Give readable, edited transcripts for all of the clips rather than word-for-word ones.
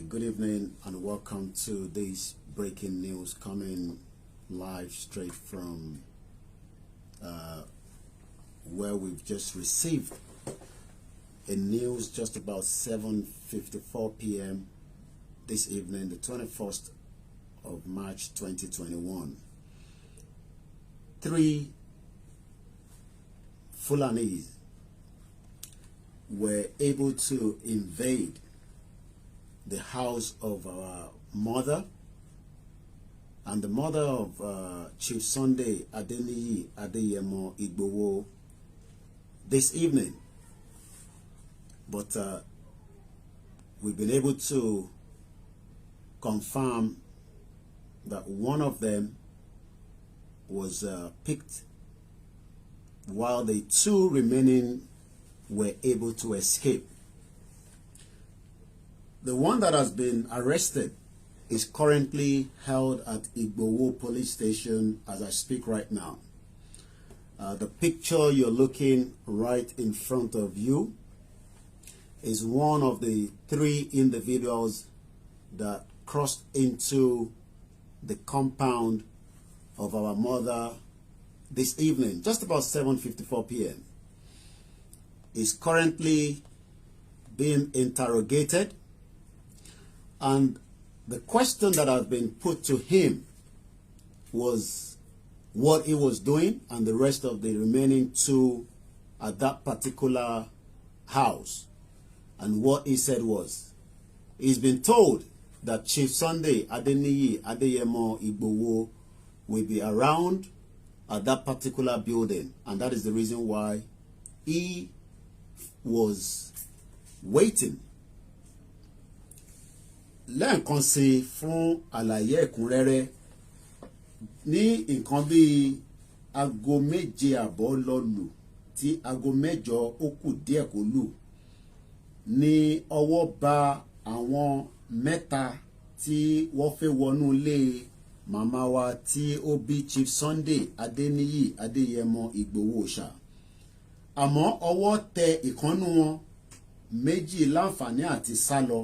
Good evening and welcome to this breaking news coming live straight from where we've just received a news just about 7:54 p.m. this evening, the 21st of March 2021. 3 Fulanis were able to invade the house of our mother and the mother of Chief Sunday Adeniyi Adeyemo Igboho this evening. But we've been able to confirm that one of them was picked while the two remaining were able to escape. The one that has been arrested is currently held at Igboho police station as I speak right now. The picture you're looking right in front of you is one of the 3 individuals that crossed into the compound of our mother this evening, just about 7:54 p.m. Is currently being interrogated, and the question that has been put to him was what he was doing and the rest of the remaining 2 at that particular house. And what he said was, he's been told that Chief Sunday Adeniyi Adeyemo Igboho will be around at that particular building, and that is the reason why he was waiting. Lẹ́ẹ̀kan sí fún àlàyé ẹ̀kúnrẹ́rẹ́, ní nǹkan bí aago 7:30 lọ lù tí aago 8 ó kù díẹ̀ kó lù ní ọwọ́ bá àwọn 3 tí wọ́n fẹ́ wọnú ilé màmá wa tí ó bí Chief Sunday Adeniyi Adeyemo Igboho Oosha. Àmọ́ ọwọ́ tẹ ìkànnú wọn, 2 láǹfààní àti sálọ.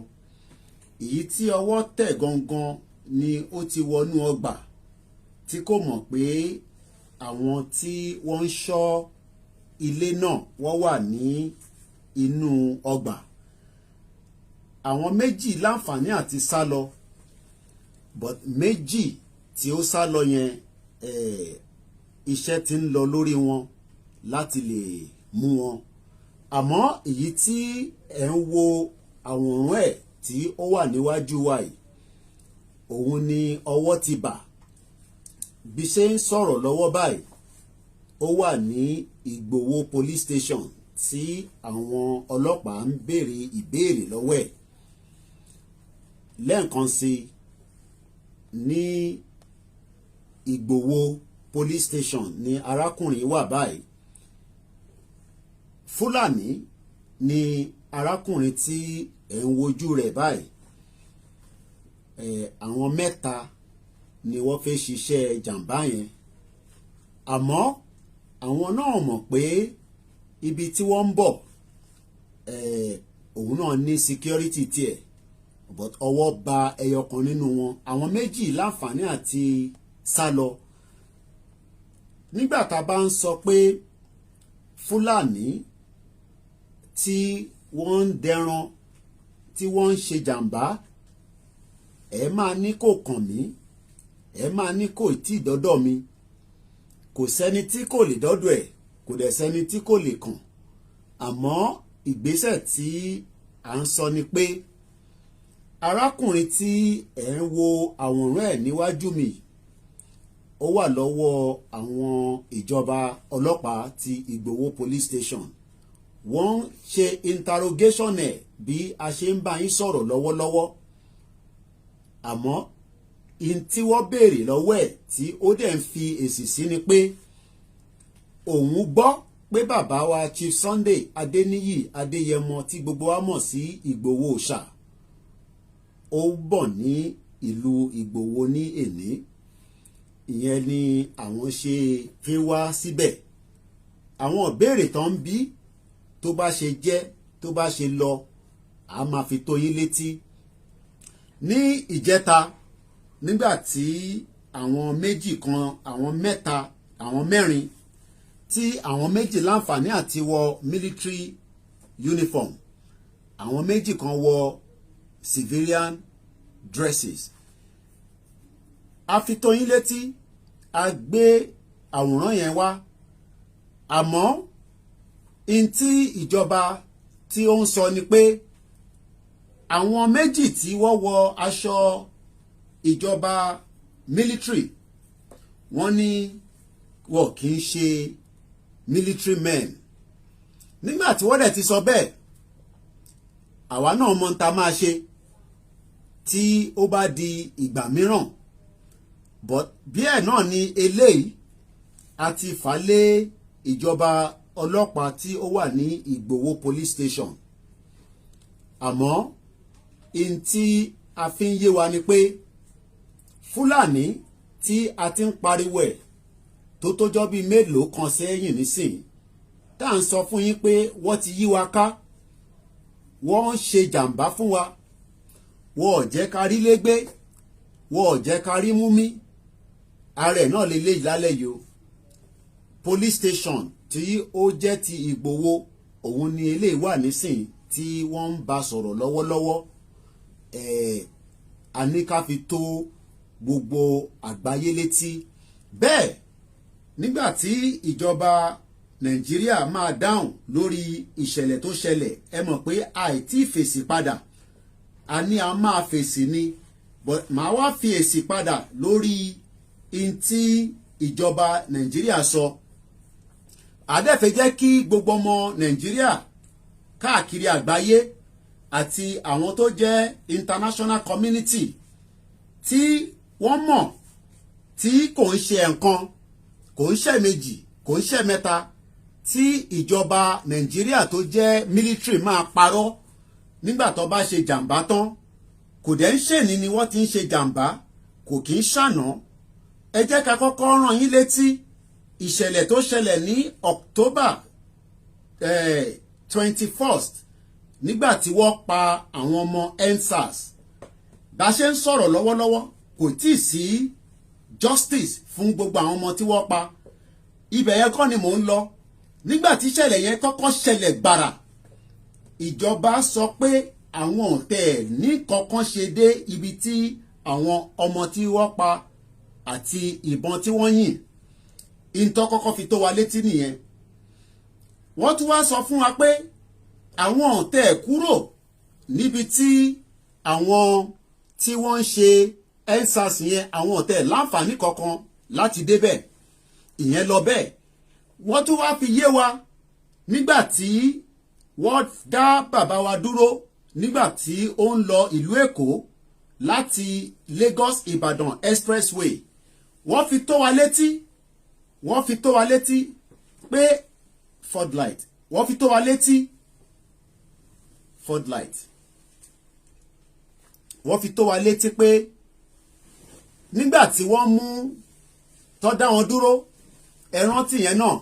Èyí tí ọwọ́ tẹ̀ gangan ni ó ti wọnú ọgbà tí kò mọ̀ pé àwọn tí wọ́n ń ṣọ́ ilé náà wọ́n wà ní inú ọgbà. Àwọn 2 láǹfààní àti sálọ, but 2 tí ó sálọ yẹn iṣẹ́ ti ń lọ lórí wọn láti lè mú wọn. Àmọ́ èyí tí ẹ̀ ń wo àwòrán ẹ̀ tí ó wà níwájú wa yìí, òun ni ọwọ́ ti bà. Bí ṣe ń sọ̀rọ̀ lọ́wọ́ báyìí, ó wà ní Igboho police station tí àwọn ọlọ́pàá ń béèrè ìbéèrè lọ́wọ́ ẹ̀. Lẹ́ẹ̀kan sí, ní Igboho police station ni arákùnrin wà báyìí. Fulani ni arákùnrin tí ẹ̀ ń wojú rẹ̀ báyìí. Àwọn 3 ni wọ́n fẹ́ ṣiṣẹ́ jàǹbá yẹn. Àmọ́ àwọn náà mọ̀ pé ibi tí wọ́n ń bọ̀ òun náà ní security tiẹ̀, but ọwọ́ bà ẹyọ kan nínú wọn. Àwọn 2 láǹfààní àti sálọ. Nígbà tá a bá ń sọ pé Fulani tí wọ́n ń dẹran, tí wọ́n ń ṣe jàǹbá, ẹ máa ní kò kàn mí, ẹ máa ní kò tí dọ́dọ̀ mi. Kò sẹ́ni tí kò lè dọ́dọ̀ ẹ̀, kò dẹ̀ sẹ́ni tí kò lè kàn. Àmọ́ ìgbésẹ̀ tí à ń sọ ni pé arákùnrin tí ẹ̀ ń wo àwòrán ẹ̀ níwájú mi, ó wà lọ́wọ́ àwọn ìjọba ọlọ́pàá ti Igboho police station. Wọ́n ṣe interrogation ẹ̀ bí a ṣe ń bá yín sọ̀rọ̀ lọ́wọ́lọ́wọ́. Àmọ́ in tí wọ́n béèrè lọ́wọ́ ẹ̀ tí ó dẹ̀ ń fi èsì sí ni pé òun gbọ́ pé bàbá wa Chief Sunday Adeniyi Adeyemo tí gbogbo wa mọ̀ sí Igboho Oosha ó bọ̀ ní ìlú Igboho ní èní. Ìyẹn ni àwọn ṣe fi wá síbẹ̀. Àwọn ìbéèrè tán ń bí tó bá ṣe jẹ́, tó bá ṣe lọ, a máa fi tó yín létí. ní ìjẹta nígbà tí àwọn méjì kan àwọn mẹ́ta àwọn mẹ́rin tí àwọn méjì láǹfààní àti wọ military uniform àwọn méjì kan wọ civilian dresses. A fi tó yín létí a gbé àwòrán yẹn wá àmọ́ in tí ìjọba tí ó ń sọ ni pé àwọn méjì tí wọ́n wọ aṣọ ìjọba military wọ́n ní wọ́n kì í ṣe military men. Nígbà tí wọ́n dẹ̀ ti sọ bẹ́ẹ̀ àwa náà mọ̀ ta máa ṣe tí ó bá di ìgbà mìíràn but bí ẹ̀ náà ni eléyìí àti fà lé ìjọba ọlọ́pàá tí ó wà ní Ìgbòho police station àmọ́ in tí a fi ń yé wa ni pé Fúlàní tí a ti ń pariwo ẹ̀ tó tójọ́ bíi mélòó kan sẹ́yìn nísìnyí tá à ń sọ fún yín pé wọ́n ti yí wa ká wọ́n ń ṣe jàǹbá fún wa wọ́n ò jẹ́ ká rí légbé wọ́n ò jẹ́ ká rí múmí ààrẹ náà lè lé ìlálẹ̀ yìí o police station tí ó jẹ́ ti Ìgbòho òun ni eléyìí wà nísìnyí tí wọ́n ń bá sọ̀rọ̀ lọ́wọ́lọ́wọ́ a ní ká fi tó gbogbo àgbáyé létí bẹ́ẹ̀ nígbà tí ìjọba Nàìjíríà máa dáhùn lórí ìṣẹ̀lẹ̀ tó ṣẹlẹ̀ ẹ mọ̀ pé àìtí fèsì padà a ní a máa fèsì ni but màá wá fi èsì padà lórí in tí ìjọba Nàìjíríà sọ àdẹ́fẹ́ jẹ́ kí gbogbo ọmọ Nàìjíríà káàkiri àgbáyé àti àwọn tó jẹ́ international community tí wọ́n mọ̀ tí kò ń ṣe ẹ̀kan kò ń ṣe méjì kò ń ṣe mẹ́ta tí ìjọba Nàìjíríà tó jẹ́ military máa parọ́ nígbà tó bá ṣe jàǹbá tán kò dẹ̀ ń ṣèní ni wọ́n ti ń ṣe jàǹbá kò kì í ṣàná ẹ jẹ́ ká kọ́kọ́ rán yín létí ìṣẹ̀lẹ̀ tó ṣẹlẹ̀ ní October 21st nígbà tí wọ́n pa àwọn ọmọ EndSARS bá ṣe ń sọ̀rọ̀ lọ́wọ́lọ́wọ́ kò tí ì sí justice fún gbogbo àwọn ọmọ tí wọ́n pa ibẹ̀ yẹn kọ́ ni mò ń lọ nígbà tí ìṣẹ̀lẹ̀ yẹn kọ́kọ́ ṣẹlẹ̀ gbàrà ìjọba sọ pé àwọn ọ̀tẹ̀ ní kankan ṣe dé ibi tí àwọn ọmọ tí wọ́n pa àti ìbọn tí wọ́n yìn ìntọ́ kọ́kọ́ fi tó wa létí nìyẹn wọ́n tún wá sọ fún wa pé àwọn ọ̀tẹ̀ kúrò níbi tí àwọn tí wọ́n ń ṣe EndSARS yẹn àwọn ọ̀tẹ̀ láǹfààní kankan láti débẹ̀ ìyẹn lọ bẹ́ẹ̀ wọ́n tún wá fi yé wa nígbà tí wọ́n dá bàbá wa dúró nígbà tí ó ń lọ ìlú Èkó láti Lagos Ìbàdàn expressway wọ́n fi tó wa létí pé Ford light wọ́n fi tó wa létí Ford light wọ́n fi tó wa létí pé nígbà tí wọ́n mú tó dá wọn dúró ẹ rántí yẹn náà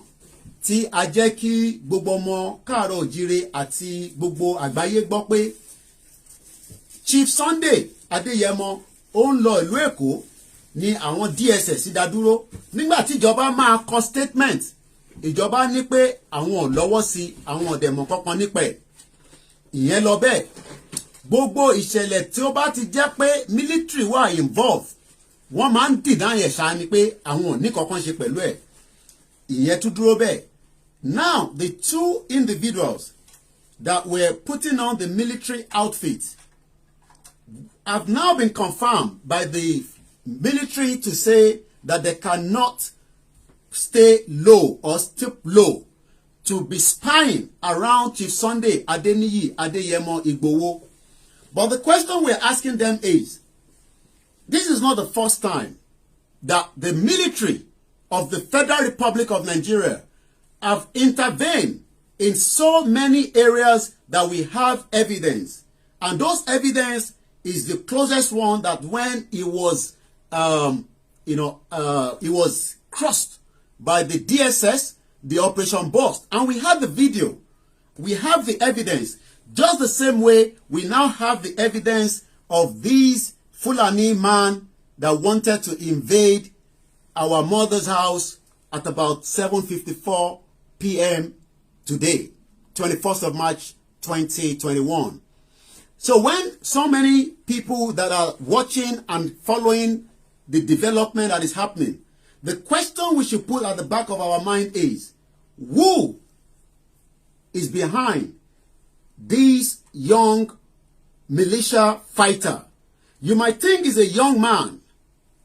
tí a jẹ́ kí gbogbo ọmọ káàárọ̀ òjíire àti gbogbo àgbáyé gbọ́ pé Chief Sunday Adéyẹmọ ó ń lọ ìlú Èkó ní àwọn DSS dá dúró nígbà tí ìjọba máa kọ statement ìjọba ní pé àwọn ò lọ́wọ́ sí àwọn ọ̀dẹ̀mọ̀ kankan nípa ẹ̀ ìyẹn lọ bẹ́ẹ̀ gbogbo ìṣẹ̀lẹ̀ tí ó bá ti jẹ́ pé military wà involved wọ́n máa ń dìdá yẹn ṣáá ni pé àwọn ò ní kankan ṣe pẹ̀lú ẹ̀ ìyẹn tún dúró bẹ́ẹ̀. Now the two individuals that were putting on the military outfit have now been confirmed by the military to say that they cannot stay low or stoop low to be spying around Chief Sunday Adeniyi Adeyemo Igboho. But the question we're asking them is, this is not the first time that the military of the Federal Republic of Nigeria have intervened in so many areas that we have evidence. And those evidence is the closest one that when he was, he was crossed by the DSS, the Operation Burst. And we have the video. We have the evidence. Just the same way we now have the evidence of these Fulani man that wanted to invade our mother's house at about 7:54 p.m. today, 21st of March 2021. So when so many people that are watching and following the development that is happening, the question we should put at the back of our mind is, who is behind this young militia fighter? You might think he's a young man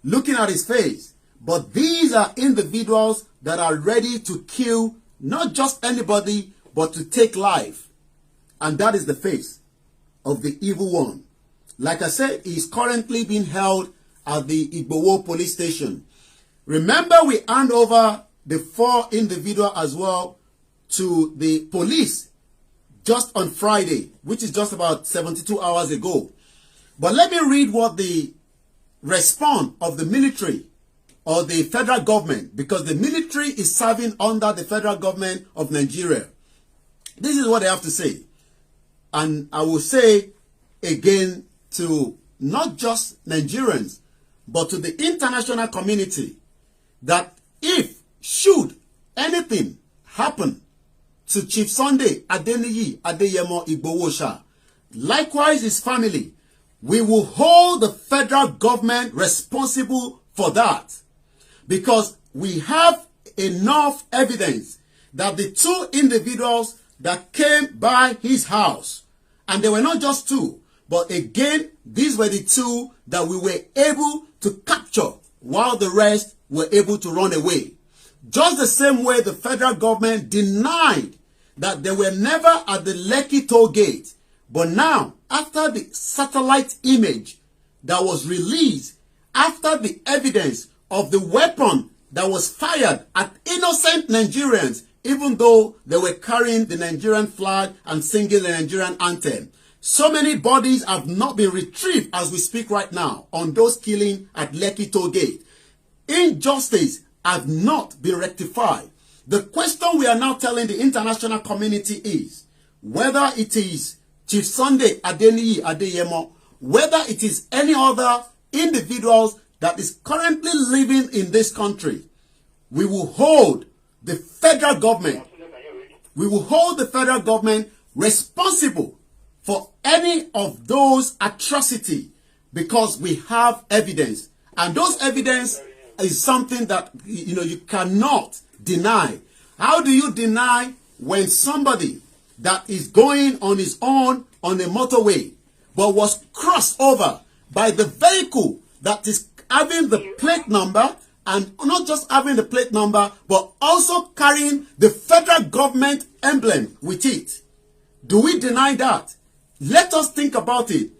looking at his face, but these are individuals that are ready to kill not just anybody, but to take life. And that is the face of the evil one. Like I said, he is currently being held at the Igboho police station. Remember, we hand over the 4 individuals as well to the police just on Friday, which is just about 72 hours ago. But let me read what the response of the military or the federal government, because the military is serving under the federal government of Nigeria. This is what they have to say. And I will say again to not just Nigerians, but to the international community, that if should anything happen to Chief Sunday Adeniyi Adeyemo Igboho Oosha, likewise his family, we will hold the federal government responsible for that, because we have enough evidence that the 2 individuals that came by his house, and they were not just 2, but again, these were the 2 that we were able to capture while the rest were able to run away. Just the same way the federal government denied that they were never at the Lekki toll gate. But now, after the satellite image that was released, after the evidence of the weapon that was fired at innocent Nigerians, even though they were carrying the Nigerian flag and singing the Nigerian anthem, so many bodies have not been retrieved as we speak right now on those killing at Lekki toll gate. Injustice have not been rectified. The question we are now telling the international community is whether it is Chief Sunday Adeniyi Adeyemo, whether it is any other individuals that is currently living in this country, we will hold the federal government. We will hold the federal government responsible for any of those atrocities, because we have evidence, and those evidence is something that you cannot deny. How do you deny when somebody that is going on his own on a motorway but was crossed over by the vehicle that is having the plate number, and not just having the plate number but also carrying the federal government emblem with it? Do we deny that? Let us think about it.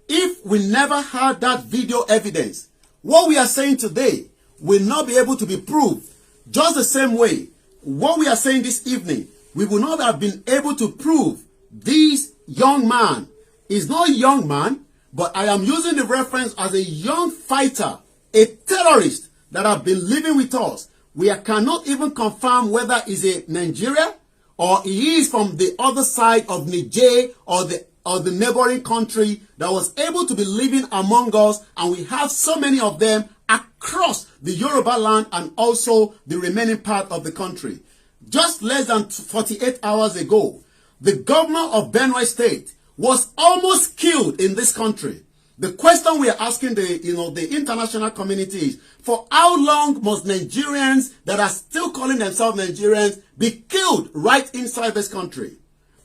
If we never had that video evidence, what we are saying today will not be able to be proved. Just the same way, what we are saying this evening, we will not have been able to prove this young man is not a young man, but I am using the reference as a young fighter, a terrorist that have been living with us. We cannot even confirm whether he's a Nigeria or he is from the other side of Niger or the neighboring country that was able to be living among us, and we have so many of them across the Yoruba land and also the remaining part of the country. Just less than 48 hours ago, the governor of Benue State was almost killed in this country. The question we are asking the international community is, for how long must Nigerians that are still calling themselves Nigerians be killed right inside this country?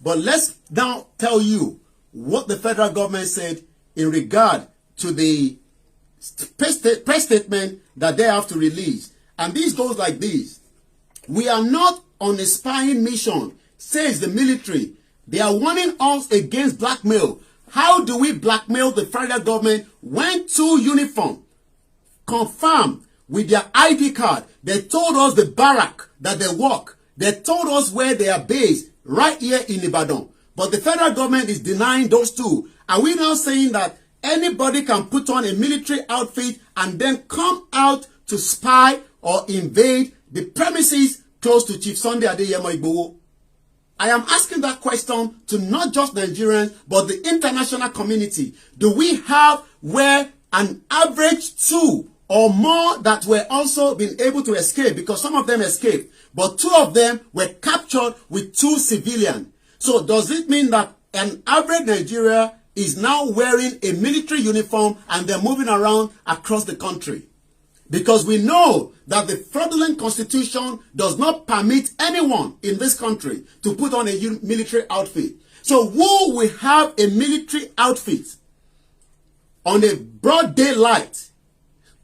But let's now tell you what the federal government said in regard to the press statement that they have to release. And this goes like this. We are not on a spying mission, says the military. They are warning us against blackmail. How do we blackmail the federal government when 2 uniforms confirmed with their ID card? They told us the barrack that they work. They told us where they are based, right here in Ibadan. But the federal government is denying those 2. Are we now saying that anybody can put on a military outfit and then come out to spy or invade the premises close to Chief Sunday Adeyemo Igboho? I am asking that question to not just Nigerians, but the international community. Do we have where an average 2 or more that were also been able to escape? Because some of them escaped, but 2 of them were captured with 2 civilians. So does it mean that an average Nigeria is now wearing a military uniform and they're moving around across the country? Because we know that the fraudulent constitution does not permit anyone in this country to put on a military outfit. So who will have a military outfit on a broad daylight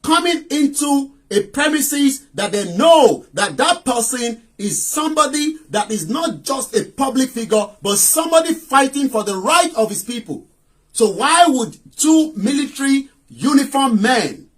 coming into a premises that they know that that person is somebody that is not just a public figure, but somebody fighting for the right of his people? So why would 2 military uniformed men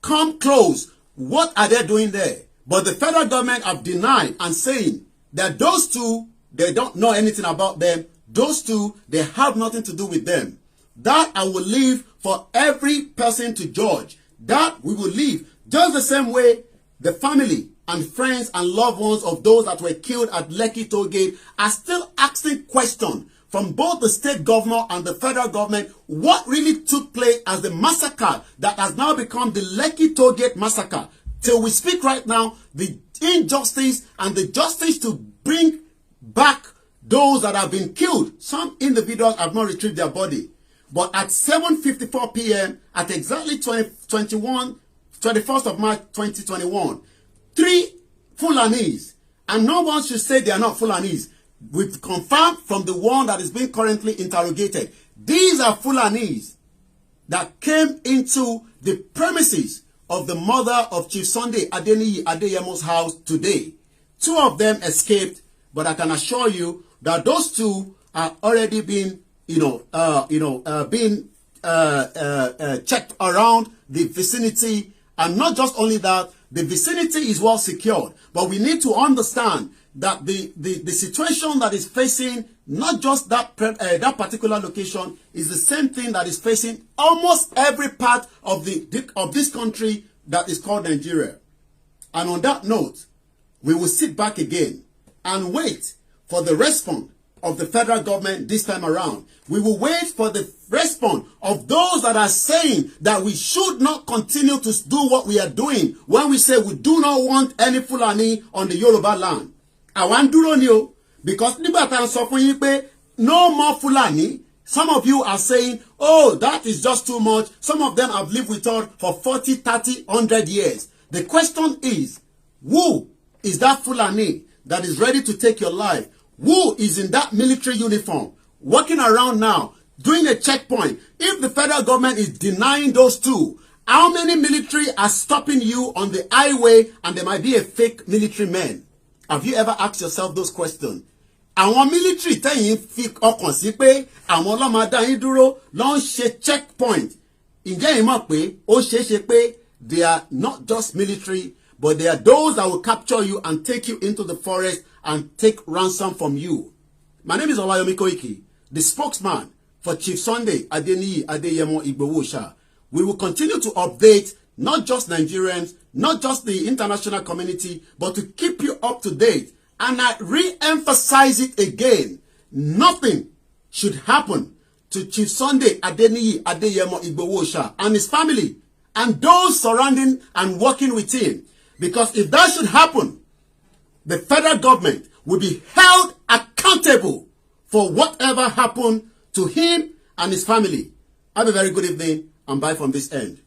come close? What are they doing there? But the federal government have denied and saying that those 2, they don't know anything about them. Those 2, they have nothing to do with them. That I will leave for every person to judge. That we will leave. Just the same way the family and friends and loved ones of those that were killed at Lekki Toll Gate are still asking questions from both the state governor and the federal government, what really took place as the massacre that has now become the Lekki Toll Gate massacre. Till we speak right now, the injustice and the justice to bring back those that have been killed. Some individuals have not retrieved their body. But at 7:54 p.m., at exactly 21st of March 2021, 3 Fulanis, and no one should say they are not Fulanis. We've confirmed from the one that is being currently interrogated. These are Fulanis that came into the premises of the mother of Chief Sunday Adeniyi Adeyemo's house today. 2 of them escaped, but I can assure you that those 2 are already being, checked around the vicinity. And not just only that, the vicinity is well secured. But we need to understand that the situation that is facing not just that particular location is the same thing that is facing almost every part of this country that is called Nigeria. And on that note, we will sit back again and wait for the response of the federal government this time around. We will wait for the response of those that are saying that we should not continue to do what we are doing when we say we do not want any Fulani on the Yoruba land. I want dúró ni o, because nígbà tá ń sọ fún yín pé no more Fulani, some of you are saying, oh, that is just too much. Some of them have lived with us for 40, 30, 100 years. The question is, who is that Fulani that is ready to take your life? Who is in that military uniform, walking around now, doing a checkpoint? If the federal government is denying those 2, how many military are stopping you on the highway and there might be a fake military man? Have you ever asked yourself those questions? Àwọn military tẹ́yìn fi ọkàn sí pé àwọn ọlọ́mọdé yín dúró ló ń ṣe checkpoint. Ǹjẹ́ yín mọ̀ pé ó ṣeéṣe pé they are not just military, but they are those that will capture you and take you into the forest and take ransom from you. My name is Koiki, the spokesman for Chief Sunday Adeniyi Adeyemo Igboho Oosha. We will continue to update not just Nigerians, not just the international community, but to keep you up to date. And I re-emphasize it again. Nothing should happen to Chief Sunday Adeniyi Adeyemo Igboho Oosha and his family and those surrounding and working with him. Because if that should happen, the federal government will be held accountable for whatever happened to him and his family. Have a very good evening and bye from this end.